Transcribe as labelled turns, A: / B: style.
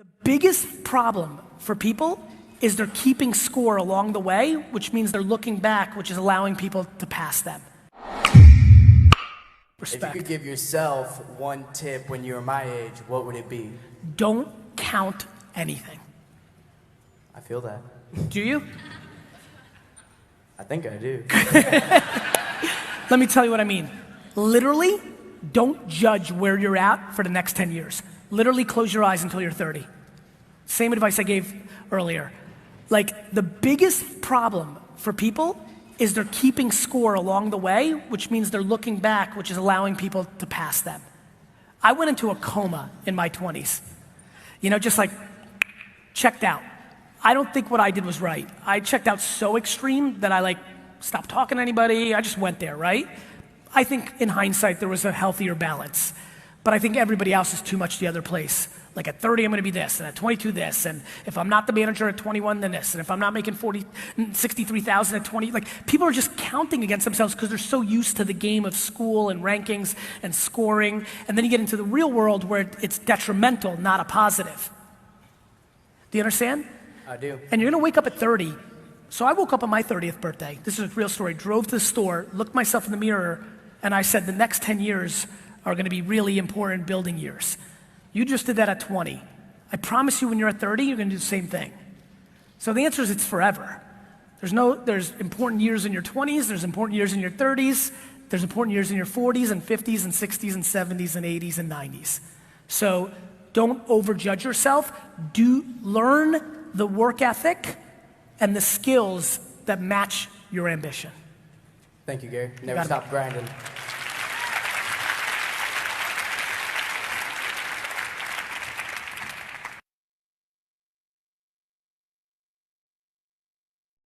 A: The biggest problem for people is they're keeping score along the way, which means they're looking back, which is allowing people to pass them. Respect.
B: If you could give yourself one tip when you were my age, what would it be?
A: Don't count anything.
B: I feel that.
A: Do you?
B: I think I do.
A: Let me tell you what I mean. Literally, don't judge where you're at for the next 10 years. Literally close your eyes until you're 30. Same advice I gave earlier. Like, the biggest problem for people is they're keeping score along the way, which means they're looking back, which is allowing people to pass them. I went into a coma in my 20s. You know, just like, checked out. I don't think what I did was right. I checked out so extreme that I stopped talking to anybody. I just went there, right? I think in hindsight, there was a healthier balance. But I think everybody else is too much the other place. Like at 30, I'm gonna be this, and at 22, this, and if I'm not the manager at 21, then this, and if I'm not making 63,000 at 20, people are just counting against themselves because they're so used to the game of school and rankings and scoring, and then you get into the real world where it's detrimental, not a positive. Do you understand?
B: I do.
A: And you're gonna wake up at 30. So I woke up on my 30th birthday. This is a real story. Drove to the store, looked myself in the mirror, and I said, the next 10 years are gonna be really important building years. You just did that at 20. I promise you when you're at 30, you're gonna do the same thing. So the answer is it's forever. There's important years in your 20s, there's important years in your 30s, there's important years in your 40s and 50s and 60s and 70s and 80s and 90s. So don't overjudge yourself. Learn the work ethic and the skills that match your ambition.
B: Thank you, Gary. Never stop grinding.